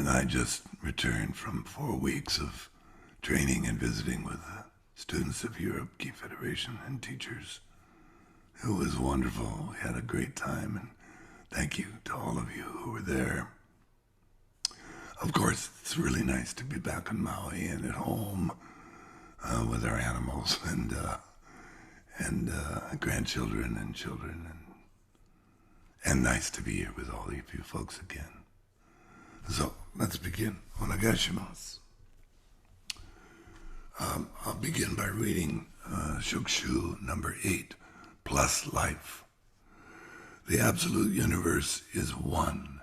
and I just returned from 4 weeks of training and visiting with the students of Europe Key Federation and teachers. It was wonderful. We had a great time, and thank you to all of you who were there. Of course, it's really nice to be back in Maui and at home with our animals and grandchildren and children, and nice to be here with all of you folks again. So let's begin. Onegaishimasu. I'll begin by reading Shokushu number 8, Plus Life. The absolute universe is one.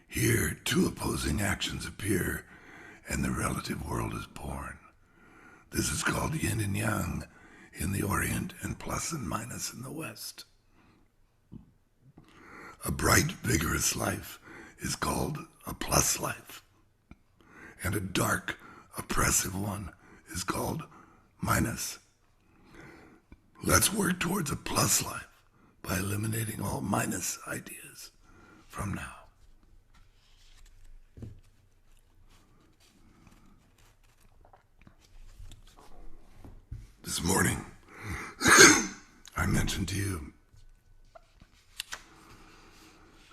Here, two opposing actions appear, and the relative world is born. This is called yin and yang in the Orient and plus and minus in the West. A bright, vigorous life is called a plus life, and a dark, oppressive one is called minus. Let's work towards a plus life by eliminating all minus ideas from now. This morning, I mentioned to you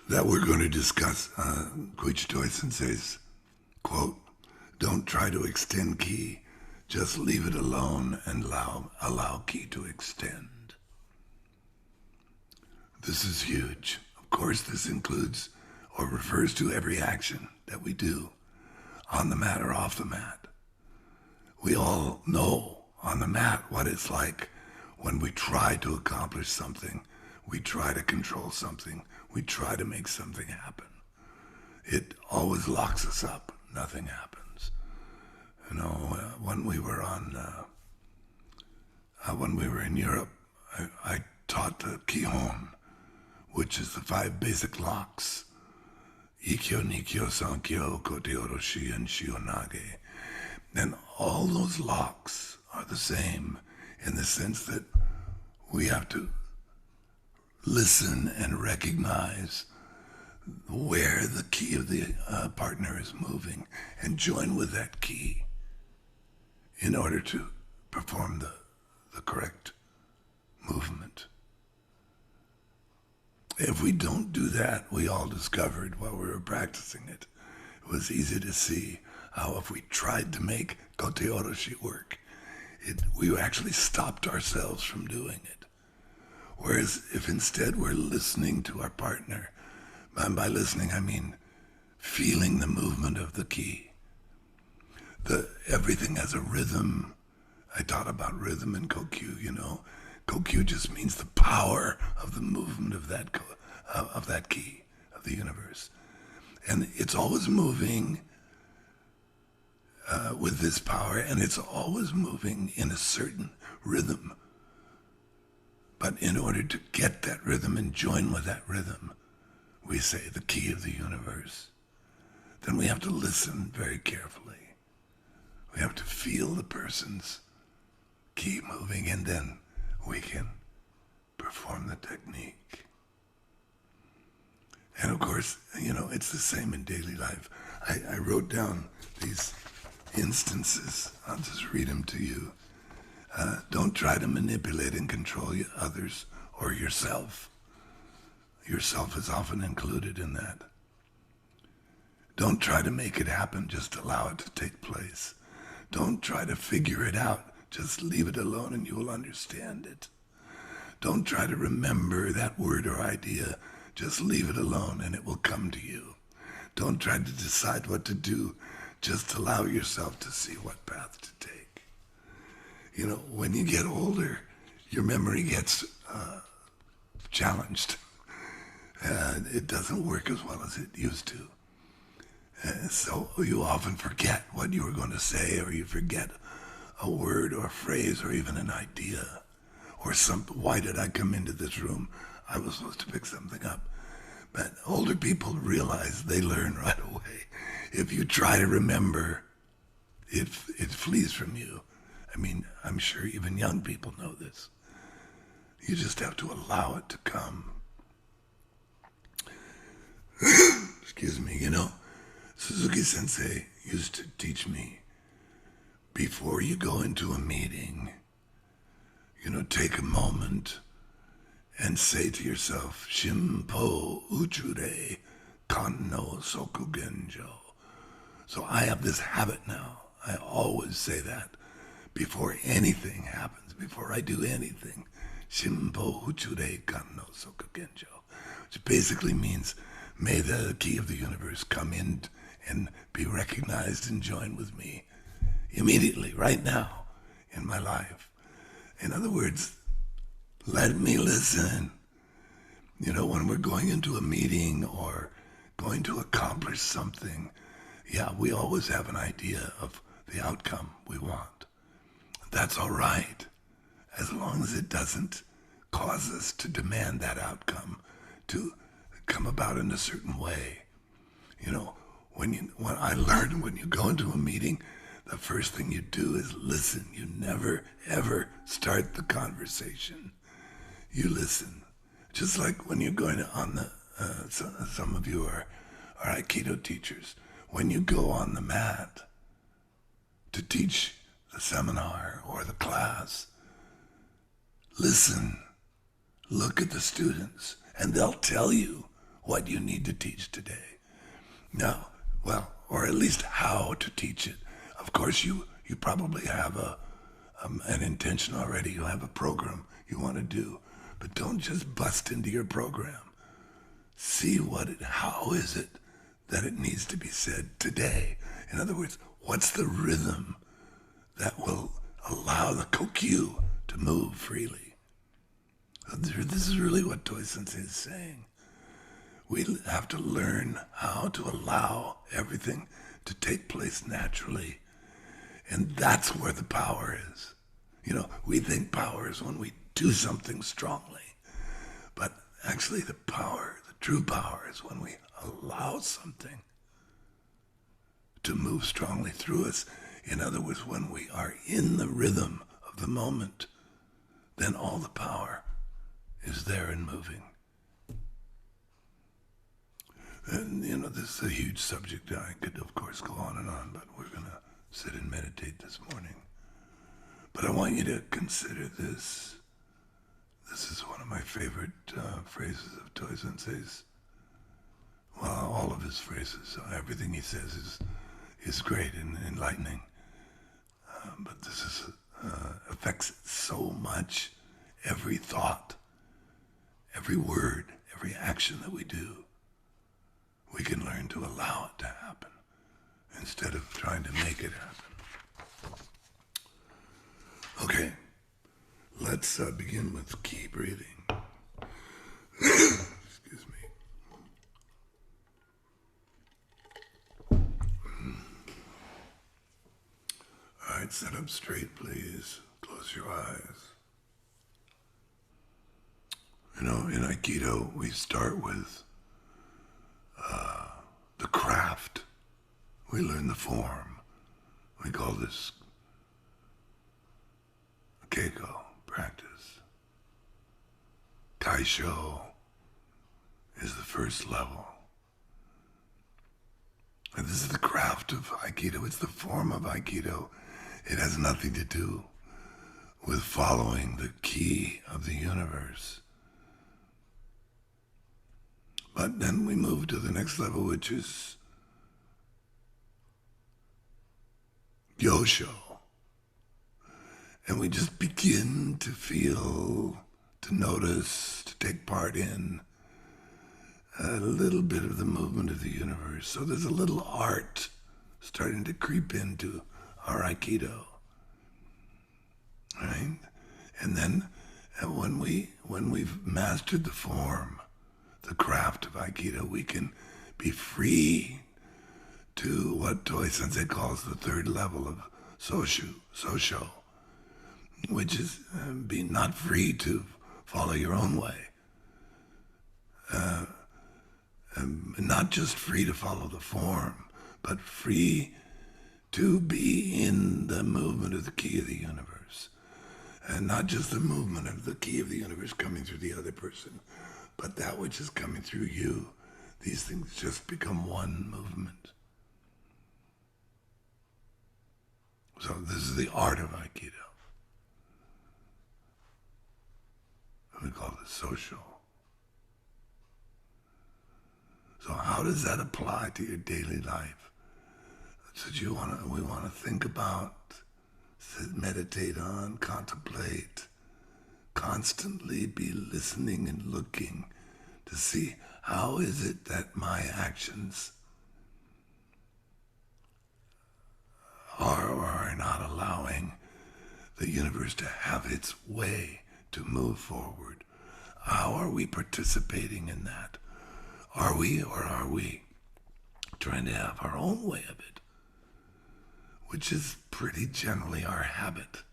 that we're going to discuss Koichitoi Sensei's quote, "Don't try to extend ki, just leave it alone and allow ki to extend." This is huge. Of course, this includes or refers to every action that we do on the mat or off the mat. We all know on the mat what it's like when we try to accomplish something, we try to control something, we try to make something happen. It always locks us up. Nothing happens. You know, when we were in Europe, I taught the Kihon, which is the 5 basic locks: Ikkyo, Nikkyo, Sankyo, Kote Oroshi, and Shionage. And all those locks are the same in the sense that we have to listen and recognize where the ki of the partner is moving and join with that ki in order to perform the correct movement. If we don't do that, we all discovered while we were practicing it, it was easy to see how if we tried to make Kote Oroshi work, we actually stopped ourselves from doing it. Whereas if instead we're listening to our partner, and by listening I mean feeling the movement of the ki, everything has a rhythm. I taught about rhythm in Kokyu, you know. Kokyu just means the power of the movement of that ki, of the universe. And it's always moving with this power, and it's always moving in a certain rhythm. But in order to get that rhythm and join with that rhythm, we say the ki of the universe. Then we have to listen very carefully. We have to feel the person's ki moving, and then we can perform the technique. And of course, you know, it's the same in daily life. I wrote down these instances. I'll just read them to you. Don't try to manipulate and control others or yourself. Yourself is often included in that. Don't try to make it happen, just allow it to take place. Don't try to figure it out, just leave it alone and you will understand it. Don't try to remember that word or idea, just leave it alone and it will come to you. Don't try to decide what to do, just allow yourself to see what path to take. You know, when you get older, your memory gets challenged. It doesn't work as well as it used to. So you often forget what you were going to say, or you forget a word or a phrase or even an idea. Or why did I come into this room? I was supposed to pick something up. But older people realize, they learn right away. If you try to remember, it flees from you. I mean, I'm sure even young people know this. You just have to allow it to come. Excuse me, you know. Suzuki Sensei used to teach me, before you go into a meeting, take a moment and say to yourself, Shimpo Uchure Kanno Soku Genjo. So I have this habit now. I always say that before anything happens, before I do anything. Shimpo Uchure Kanno Soku Genjo. Which basically means, may the key of the universe come in and be recognized and join with me immediately, right now, in my life. In other words, let me listen. When we're going into a meeting or going to accomplish something, yeah, we always have an idea of the outcome we want. That's all right, as long as it doesn't cause us to demand that outcome to come about in a certain way. When I learned, when you go into a meeting, the first thing you do is listen. You never, ever start the conversation. You listen. Just like when you're going on the, some of you are Aikido teachers. When you go on the mat to teach the seminar or the class, listen. Look at the students, and they'll tell you what you need to teach today. Now, or at least how to teach it. Of course, you probably have an intention already. You have a program you want to do, but don't just bust into your program. See how is it that it needs to be said today? In other words, what's the rhythm that will allow the kokyu to move freely? This is really what Toi Sensei is saying. We have to learn how to allow everything to take place naturally. And that's where the power is. We think power is when we do something strongly. But actually the true power is when we allow something to move strongly through us. In other words, when we are in the rhythm of the moment, then all the power is there and moving. And, this is a huge subject. I could, of course, go on and on, but we're going to sit and meditate this morning. But I want you to consider this. This is one of my favorite phrases of Toi Sensei's. Well, all of his phrases, everything he says is great and enlightening. But this affects so much. Every thought, every word, every action that we do, we can learn to allow it to happen instead of trying to make it happen. Okay, let's begin with key breathing. Excuse me. All right, sit up straight, please. Close your eyes. In Aikido, we start with the craft. We learn the form. We call this keiko, practice. Kaisho is the first level. And this is the craft of Aikido. It's the form of Aikido. It has nothing to do with following the key of the universe. But then we move to the next level, which is Gyosho. And we just begin to feel, to notice, to take part in a little bit of the movement of the universe. So there's a little art starting to creep into our Aikido. Right? And then when we've mastered the form, the craft of Aikido, we can be free to what Toi Sensei calls the third level of Sosho, which is being not free to follow your own way. Not just free to follow the form, but free to be in the movement of the key of the universe. And not just the movement of the key of the universe coming through the other person, but that which is coming through you. These things just become one movement. So this is the art of Aikido. We call it social. So how does that apply to your daily life? That's what we want to think about, meditate on, contemplate, constantly be listening and looking to see how is it that my actions are or are not allowing the universe to have its way to move forward. How are we participating in that? Are we or are we trying to have our own way of it? Which is pretty generally our habit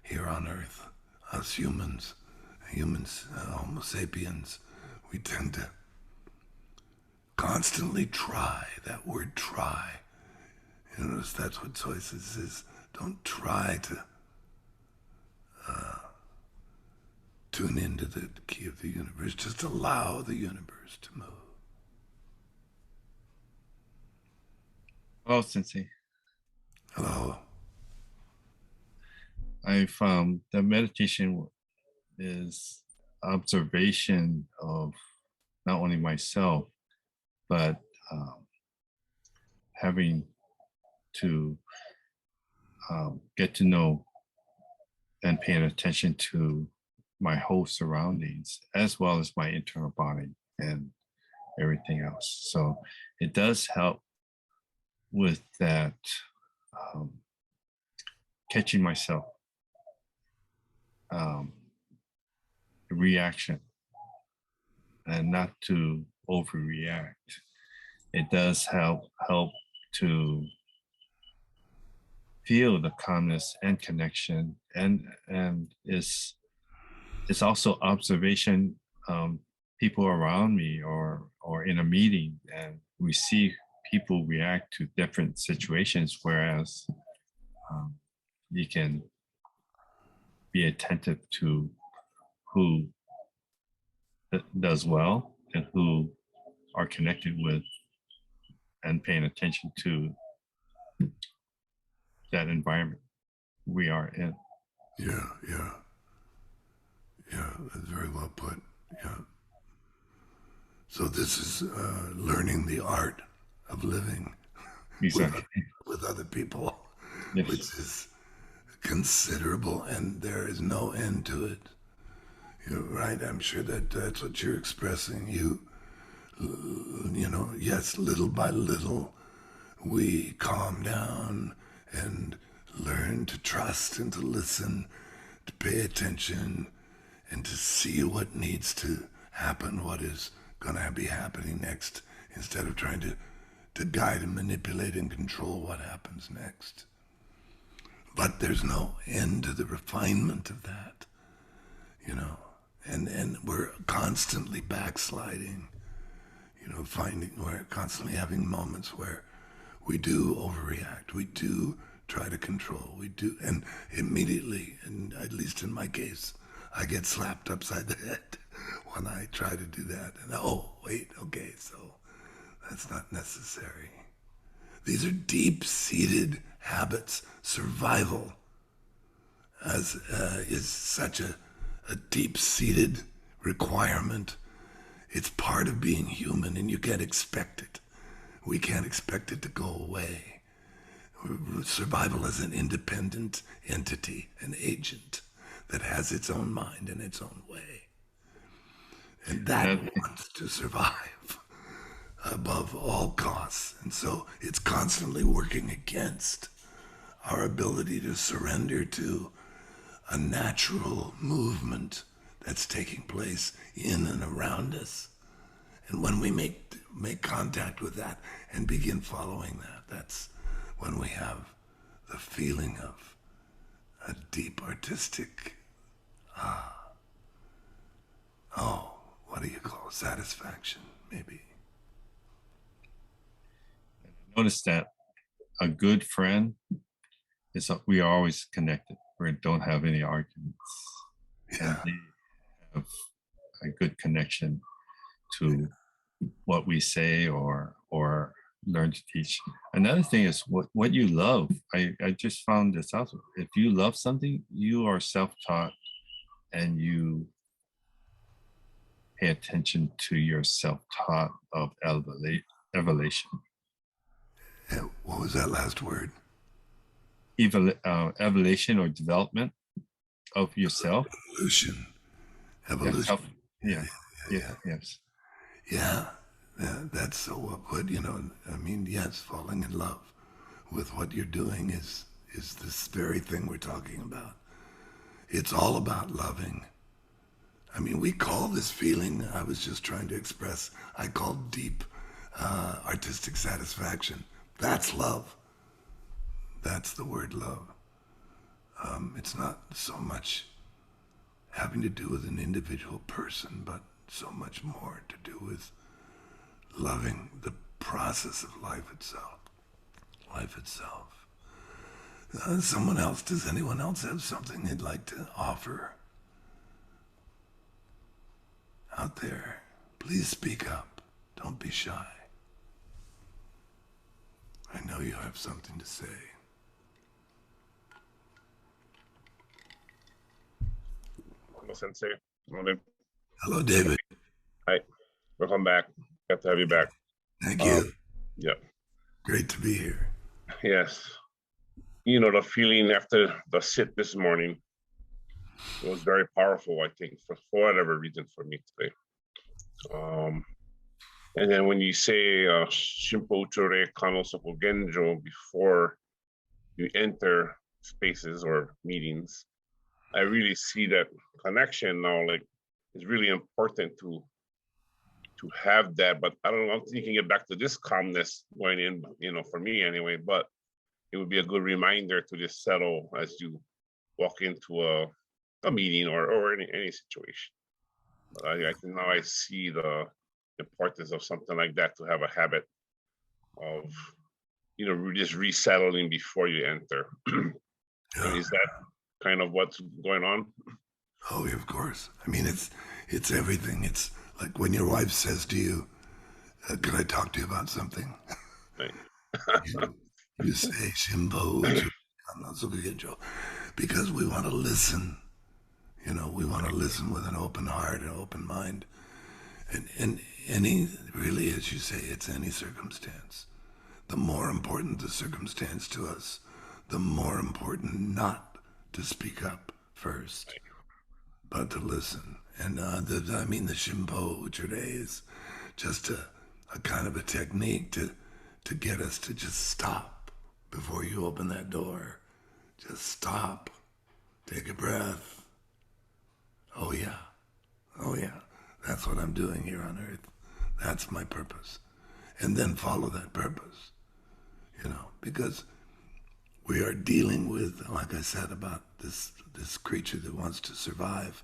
here on Earth. Us humans, Homo sapiens, we tend to constantly try. That word try. You notice that's what choices is. Don't try to tune into the key of the universe. Just allow the universe to move. Oh, Sensei, Hello. I found the meditation is observation of not only myself, but um, having to get to know and paying attention to my whole surroundings as well as my internal body and everything else. So it does help with that um, catching myself, um, reaction, and not to overreact. It does help to feel the calmness and connection, and it's also observation, people around me or in a meeting, and we see people react to different situations, whereas um, you can be attentive to who does well and who are connected with and paying attention to that environment we are in. Yeah, yeah, yeah. That's very well put. Yeah. So this is learning the art of living with Exactly. with other people, which Yes. is considerable, and there is no end to it. You're right. I'm sure that that's what you're expressing. Yes, little by little, we calm down and learn to trust and to listen, to pay attention, and to see what needs to happen, what is going to be happening next, instead of trying to guide and manipulate and control what happens next. But there's no end to the refinement of that, you know. And we're constantly backsliding, we're constantly having moments where we do overreact, we do try to control, we do, and immediately, and at least in my case, I get slapped upside the head when I try to do that. And oh, wait, okay, so that's not necessary. These are deep seated habits. Survival is such a deep seated requirement. It's part of being human, and you can't expect it. We can't expect it to go away. Survival is an independent entity, an agent that has its own mind and its own way. And that That, wants to survive above all costs. And so it's constantly working against our ability to surrender to a natural movement that's taking place in and around us. And when we make contact with that and begin following that, that's when we have the feeling of a deep artistic, oh, what do you call it? Satisfaction, maybe. notice that a good friend is we are always connected. We don't have any arguments, and Yeah, they have a good connection to what we say or learn to teach. Another thing is what you love. I just found this out. If you love something, you are self-taught and you pay attention to your self-taught of evolution. What was that last word? Evolution or development of yourself. Evolution. Yeah, Evolution. yes. Yeah, that's so well put. I mean, yes, falling in love with what you're doing is this very thing we're talking about. It's all about loving. I mean, we call this feeling I was just trying to express, I call deep artistic satisfaction. That's love. That's the word love. It's not so much having to do with an individual person, but so much more to do with loving the process of life itself. Life itself. Does anyone else have something they'd like to offer out there? Please speak up. Don't be shy. I know you have something to say. Hello, Sensei. Morning. Hello, David. Hi. Welcome back. Glad to have you back. Thank you. Yeah. Great to be here. Yes. The feeling after the sit this morning, it was very powerful, I think, for whatever reason for me today. And then when you say Shimpo Chore Kano Soko Genjo before you enter spaces or meetings, I really see that connection now. Like, it's really important to have that. But I don't know, I'm thinking it back to this calmness going in, for me anyway. But it would be a good reminder to just settle as you walk into a meeting or any situation. But I think now I see the importance of something like that, to have a habit of just resettling before you enter. Yeah. Is that kind of what's going on? Oh, of course. I mean, it's everything. It's like when your wife says to you, "Could I talk to you about something?" Right. you say "Shimbo," I'm not so good, because we want to listen. We want to listen with an open heart and open mind, and any really, as you say, it's any circumstance. The more important the circumstance to us, the more important not to speak up first, but to listen. And the Shimpo today is just a kind of a technique to get us to just stop before you open that door. Just stop, take a breath. Oh yeah, that's what I'm doing here on earth. That's my purpose. And then follow that purpose, because we are dealing with, like I said, about this creature that wants to survive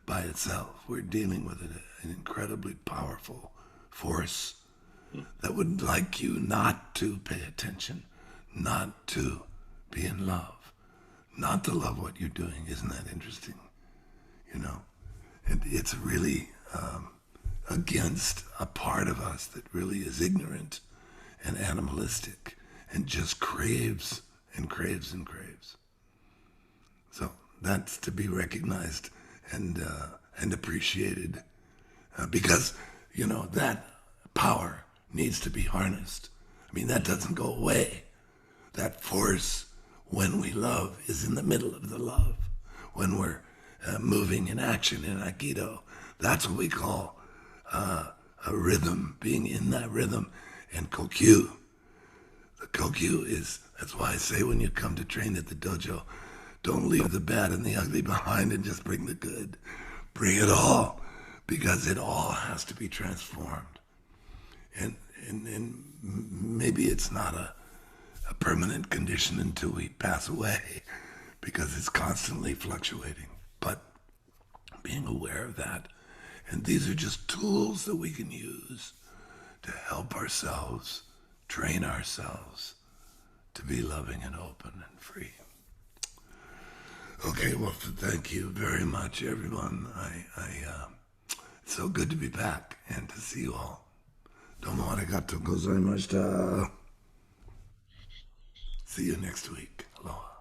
by itself. We're dealing with an incredibly powerful force that would like you not to pay attention, not to be in love, not to love what you're doing. Isn't that interesting? And it's really against a part of us that really is ignorant and animalistic and just craves and craves and craves. So that's to be recognized and appreciated, because that power needs to be harnessed. I mean, that doesn't go away. That force, when we love, is in the middle of the love. When we're moving in action in Aikido, that's what we call a rhythm, being in that rhythm. And Kokyu, the Kokyu that's why I say when you come to train at the dojo, don't leave the bad and the ugly behind and just bring the good. Bring it all, because it all has to be transformed. And maybe it's not a permanent condition until we pass away, because it's constantly fluctuating. But being aware of that, and these are just tools that we can use to help ourselves, train ourselves to be loving and open and free. Okay, well, thank you very much, everyone. It's so good to be back and to see you all. Domo arigato gozaimashita. See you next week. Aloha.